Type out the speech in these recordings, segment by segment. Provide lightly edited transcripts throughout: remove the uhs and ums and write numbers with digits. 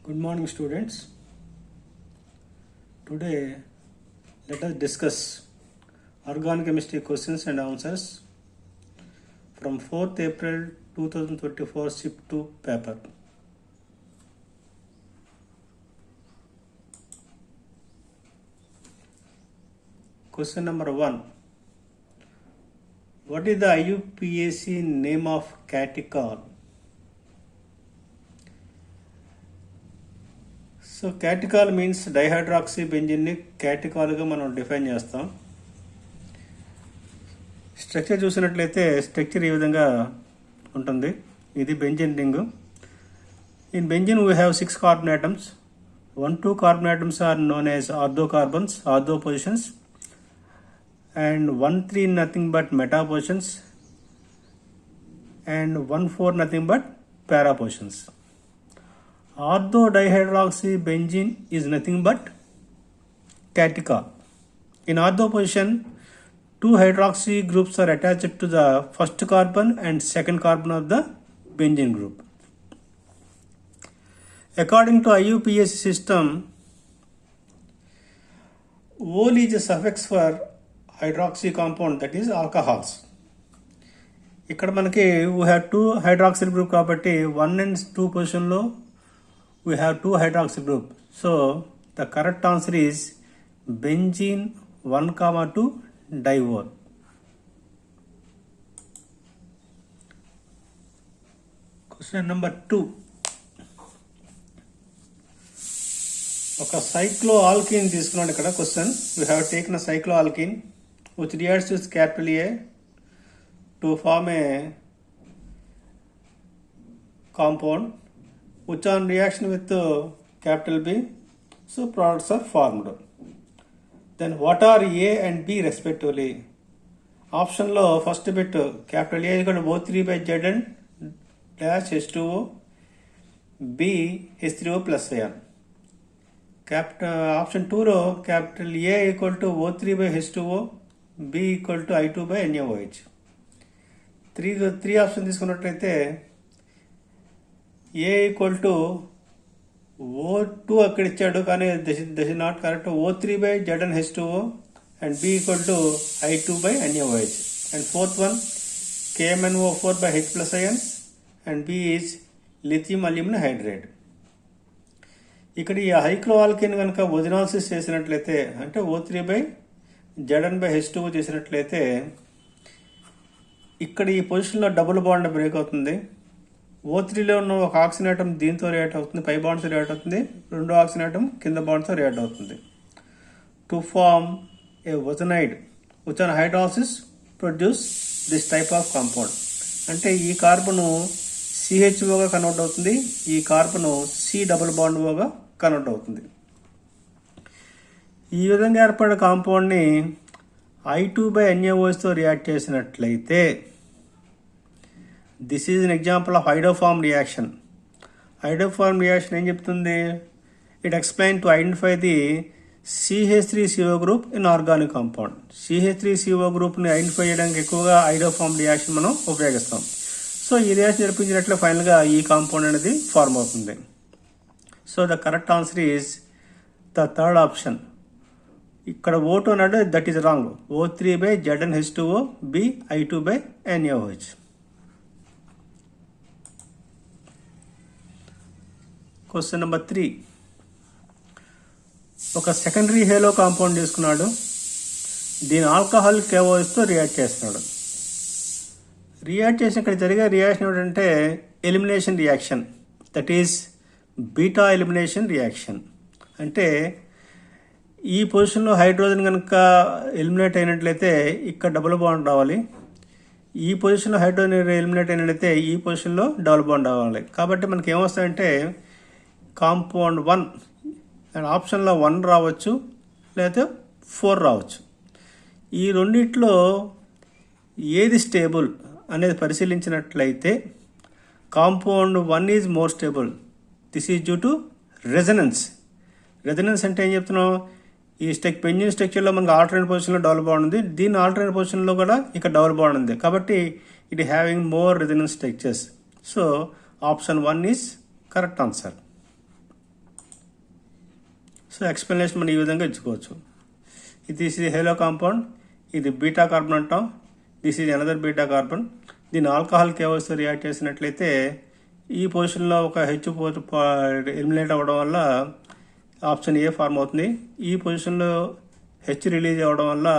Good morning, students. Today, let us discuss organic chemistry questions and answers from 4th April 2024 SIP 2 paper. Question number 1. What is the IUPAC name of catechol? So catechol means dihydroxy బెంజిన్ని క్యాటికాల్గా మనం define చేస్తాం. Structure చూసినట్లయితే structure ఈ విధంగా ఉంటుంది. ఇది benzene ring. In benzene we have 6 carbon atoms. 1-2 carbon atoms are known as ortho carbons, ortho positions, and 1-3 nothing but meta positions, and 1-4 nothing but para positions. Ortho dihydroxy benzene is nothing but catechol. In ortho position, 2 hydroxy groups are attached to the first carbon and second carbon of the benzene group. According to IUPAC system, ol is a suffix for hydroxy compound, that is alcohols. ఇక్కడ మనకి we have 2 hydroxyl group కాబట్టి 1 and 2 పొజిషన్లో we have 2 hydroxyl group. So the correct answer is benzene 1,2 diol. Question number 2. ఒక cycloalkene తీసుకున్నాడు ఇక్కడ question. We have taken a cycloalkene which reacts with capital A to form a compound which on reaction with capital B, so products are formed. Then what are A and B respectively? Option లో first bit capital A is equal to O3 by Zn dash H2O, B H3O plus ion. Option 2 లో capital A equal to O3 by H2O, B equal to I2 by NaOH. 3 option తీసుకున్నట్లయితే ఏ equal to O2 అక్కడ ఇచ్చాడు కానీ this is not correct. O3 by Zn(H2O) and B equal to I2 by NaOH. And fourth one KMnO4 by H plus ion and B is lithium aluminium hydrate. ఇక్కడ ఈ హైక్లోఆల్కేన్ కనుక ఒజినాలిసిస్ చేసినట్లయితే అంటే O3 by Zn by H2O చేసినట్లయితే ఇక్కడ ఈ పొజిషన్లో double bond break అవుతుంది. O3లో ఉన్న ఒక ఆక్సిజన్ ఆటం దీంతో రియాక్ట్ అవుతుంది, పై బాండ్స్ రియాక్ట్ అవుతుంది, రెండో ఆక్సిజన్ ఆటం కింద బాండ్స్తో రియాక్ట్ అవుతుంది to form a ozonide which on hydrolysis produce this type of compound. అంటే ఈ కార్బను CHOగా కన్వర్ట్ అవుతుంది, ఈ కార్బను C డబుల్ బాండ్ ఓగా కన్వర్ట్ అవుతుంది. ఈ విధంగా ఏర్పడిన కాంపౌండ్ని I2 బై NaOHతో రియాక్ట్ చేసినట్లయితే this is an example of iodoform reaction. Iodoform reaction ఏం చెప్తుంది? It explain to identify the CH3CO group in organic compound. CH3CO గ్రూప్ని ఐడెంటిఫై చేయడానికి ఎక్కువగా ఐడోఫార్మ్ రియాక్షన్ మనం ఉపయోగిస్తాం. సో ఈ రియాక్షన్ జరిపించినట్లు ఫైనల్గా ఈ కాంపౌండ్ అనేది ఫార్మ్ అవుతుంది. So the correct answer is the third option. ఇక్కడ O2 అన్నాడు, that is wrong. O3 by Zn(H2O), B I2 by NaOH. Question number 3. ఒక సెకండరీ హేలో కాంపౌండ్ తీసుకున్నాడు, దీని ఆల్కహాల్ KOHతో రియాక్ట్ చేస్తున్నాడు. రియాక్ట్ చేసిన ఇక్కడ జరిగే రియాక్షన్ ఏమిటంటే elimination reaction, that is beta elimination reaction. అంటే ఈ పొజిషన్లో హైడ్రోజన్ కనుక ఎలిమినేట్ అయినట్లయితే ఇక్కడ డబుల్ బాండ్ రావాలి, ఈ పొజిషన్లో హైడ్రోజన్ ఎలిమినేట్ అయినట్లయితే ఈ పొజిషన్లో డబుల్ బాండ్ రావాలి. కాబట్టి మనకి ఏమొస్తాయంటే కాంపౌండ్ 1 అండ్ ఆప్షన్లో 1 రావచ్చు లేకపోతే 4 రావచ్చు. ఈ రెండిట్లో ఏది స్టేబుల్ అనేది పరిశీలించినట్లయితే compound 1 is more stable. This is due to resonance. Resonance అంటే ఏం చెప్తున్నాం? ఈ బెంజీన్ స్ట్రక్చర్లో మనకు ఆల్టర్నేట్ పొజిషన్లో డబుల్ బాండ్ ఉంది, దీని ఆల్టర్నేట్ పొజిషన్లో కూడా ఇక్కడ డబుల్ బాండ్ ఉంది, కాబట్టి it having more resonance structures. So option 1 is correct answer. So explanation మనం ఈ విధంగా ఇచ్చుకోవచ్చు. దిస్ ఈజ్ హేలో కాంపౌండ్, ఇది బీటా కార్బన్ అంటాం, this is another beta carbon. దీన్ని ఆల్కహాల్ కేవోస్తో రియాక్ట్ చేసినట్లయితే ఈ పొజిషన్లో ఒక హెచ్ ఎలిమినేట్ అవ్వడం వల్ల ఆప్షన్ ఏ ఫార్మ్ అవుతుంది. ఈ పొజిషన్లో హెచ్ రిలీజ్ అవ్వడం వల్ల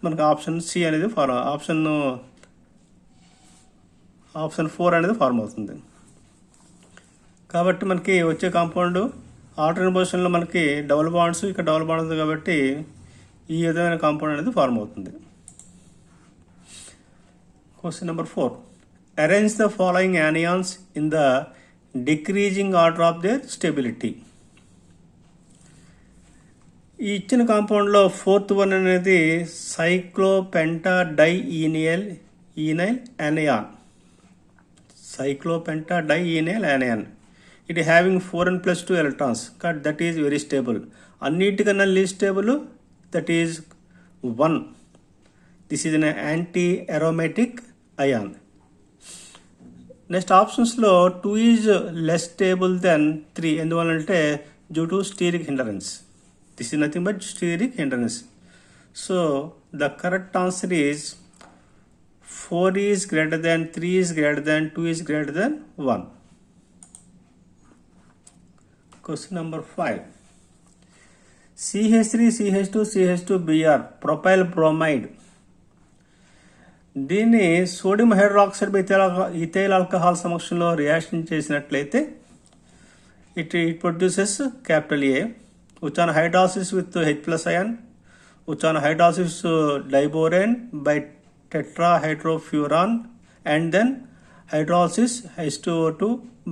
మనకు ఆప్షన్ సి అనేది ఆప్షన్ 4 అనేది ఫార్మ్ అవుతుంది. కాబట్టి మనకి వచ్చే కాంపౌండ్ ఆల్టర్నేట్ పొజిషన్లో మనకి డబుల్ బాండ్స్, ఇక్కడ డబుల్ బాండ్ ఉంది కాబట్టి ఈ విధమైన కాంపౌండ్ అనేది ఫార్మ్ అవుతుంది. Question number 4. Arrange the following anions in the decreasing order of their stability. ఈ ఇచ్చిన కాంపౌండ్లో 4th వన్ అనేది cyclopenta di enyl anion. Cyclopenta di enyl anion. It having 4n+2 electrons, but that is very stable. అన్నిటికన్నా least stable, that is 1. This is an anti aromatic ion. Next ఆప్షన్స్లో 2 is less stable than 3. ఎందువల్లంటే due to steric hindrance. This is nothing but steric hindrance. So the correct answer is 4 is greater than 3 is greater than 2 is greater than 1. Question number 5. CH3 CH2 CH2Br propyl bromide. దీన్ని sodium hydroxide ethyl alcohol సమక్షంలో reaction చేసినట్లయితే it produces capital A, which on hydrolysis with H+ ion, which on hydrolysis diborane by tetrahydrofuran, and then hydrolysis H2O2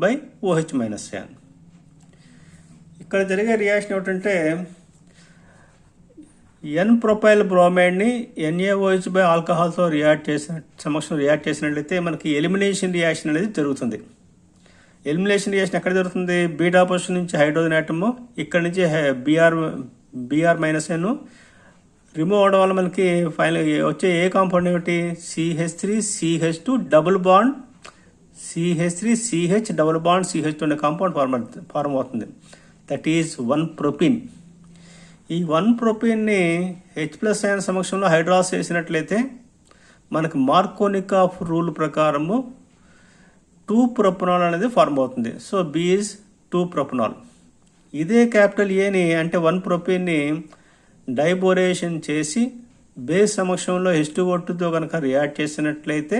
by OH- ion. ఇక్కడ జరిగే reaction ఏమిటంటే ఎన్ propyl బ్రోమైడ్ని NaOH by ఆల్కహాల్తో సమక్షంలో react చేసినట్లయితే మనకి elimination reaction అనేది జరుగుతుంది. Elimination reaction ఎక్కడ జరుగుతుంది? బీటా పొజిషన్ నుంచి హైడ్రోజన్ ఆటమ్, ఇక్కడ నుంచి Br-N రిమూవ్ అవడం వల్ల మనకి ఫైనల్ వచ్చే ఏ కాంపౌండ్ ఏమిటి? CH3 CH2 double bond CH3 double bond CH2 అనే కాంపౌండ్ ఫార్మ్ అవుతుంది. That is 1 propene. ఈ 1 ప్రొపీన్ని H+ అయాన్ సమక్షంలో హైడ్రాస్ చేసినట్లయితే మనకి మార్కోనికాఫ్ రూల్ ప్రకారము 2 ప్రొపనాల్ అనేది ఫార్మ్ అవుతుంది. So B is 2 propanol. ఇదే క్యాపిటల్ ఏని అంటే 1 ప్రొపీన్ని డైబోరేషన్ చేసి బేస్ సమక్షంలో H2O2తో కనుక రియాక్ట్ చేసినట్లయితే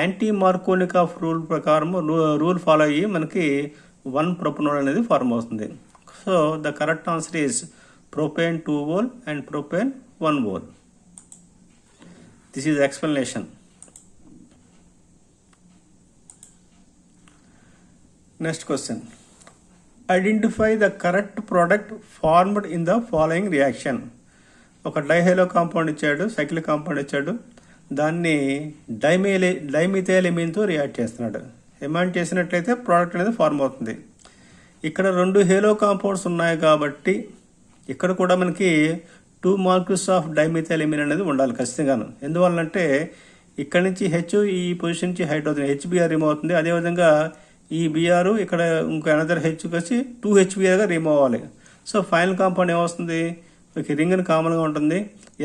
యాంటీ మార్కోనికాఫ్ రూల్ ప్రకారం రూల్ ఫాలో అయ్యి మనకి 1 ప్రొపనాల్ అనేది ఫార్మ్ అవుతుంది. So the correct answer is propane 2 mole and propane 1 mole. This is explanation. Next question. Identify the correct product formed in the following reaction. ఒక డైహేలో compound ఇచ్చాడు, cyclic compound ఇచ్చాడు, దాన్ని dimethyl ఎమీన్తో react చేస్తున్నాడు. ఎమాండ్ చేసినట్లయితే product అనేది form అవుతుంది. ఇక్కడ 2 హేలో compounds ఉన్నాయి కాబట్టి ఇక్కడ కూడా మనకి 2 molecules ఆఫ్ డైమిథైల్ ఎమీన్ అనేది ఉండాలి ఖచ్చితంగాను. ఎందువల్లంటే ఇక్కడ నుంచి హెచ్, ఈ పొజిషన్ నుంచి హైడ్రోజన్ HBr రిమూవ్ అవుతుంది. అదేవిధంగా ఈ Br ఇక్కడ ఇంకో అనదర్ హెచ్ వచ్చి 2 HBrగా రిమూవ్ అవ్వాలి. సో ఫైనల్ కాంపౌండ్ ఏమొస్తుంది? మీకు రింగ్ అని కామన్గా ఉంటుంది,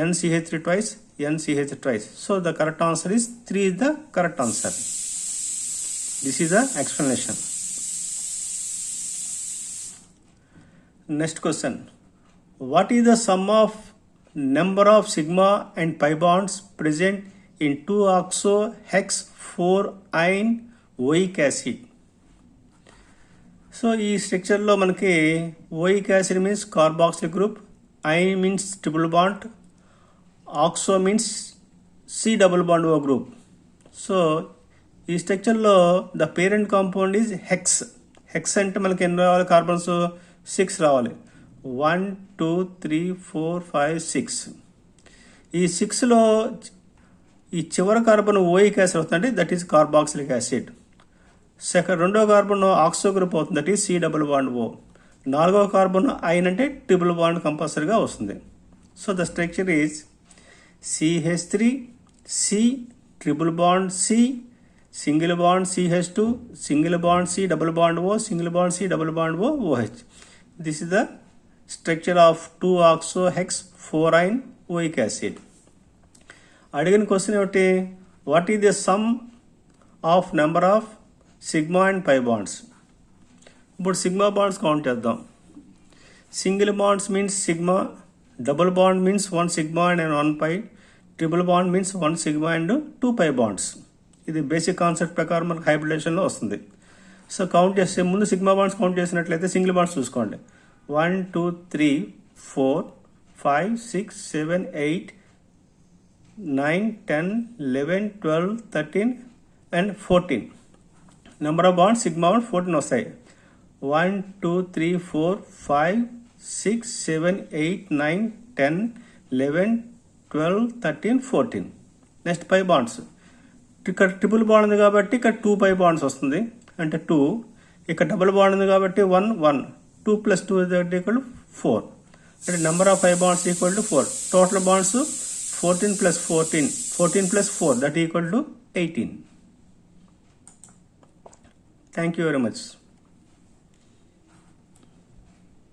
NCH3 twice, NCH twice. So the correct answer is 3 is the correct answer. This is the explanation. Next question. What is the sum of number of sigma and pi bonds present in 2-oxo-hex-4-ine oic acid? So ఈ స్ట్రక్చర్లో మనకి oic acid means carboxylic group, ine means triple bond, oxo means C double bond O group. So ఈ స్ట్రక్చర్లో the parent compound is hex. Hex అంటే మనకి ఎన్ని రావాలి? Carbons 6 రావాలి. 1 2 3 4 5 6. ఈ 6లో ఈ చివరి కార్బన్ ఓయిక్ యాసిడ్ అవుతుంది, దట్ ఈస్ కార్బాక్సిలిక్ యాసిడ్. రెండో కార్బన్ ఆక్సో గ్రూప్ అవుతుంది, that is C double bond O. 4వ కార్బన్ ఐన్ అంటే ట్రిపుల్ బాండ్ కంపల్సరీగా వస్తుంది. So the structure is CH3 C triple bond C single bond CH2 single bond C double bond O single bond C double bond O OH. This is the structure of 2-oxo-hex-4-ine-oic acid. అడిగిన question ఏమిటి? What is the sum of number of sigma and pi bonds. ఇప్పుడు sigma bonds count చేద్దాం. Single bonds means sigma, double bond means 1 sigma and 1 pi, triple bond means 1 sigma and 2 pi bonds. ఇది basic concept ప్రకారం మనకు హైబ్రిడేషన్లో వస్తుంది. So count చేస్తే ముందు sigma bonds count చేసినట్లయితే సింగిల్ బాండ్స్ చూసుకోండి. 1 2 3 4 5 6 7 8 9 10 11 12 13 and 14. Number of wands sigma bond 14 వస్తాయి. 1 2 3 4 5 6 7 8 9 10 11 12 13 14. Next pi bonds. ఇక్కడ ట్రిపుల్ బాండ్ ఉంది కాబట్టి ఇక్కడ 2 పై బాండ్స్ వస్తుంది, అంటే 2. ఇక్కడ డబుల్ బాండ్ ఉంది కాబట్టి 1 1. 2 + 2 ఈక్వల్ 4. అంటే number of pi bonds equal to 4. Total bonds 14 + 14, 14 + 4 that equal to 18. Thank you very much.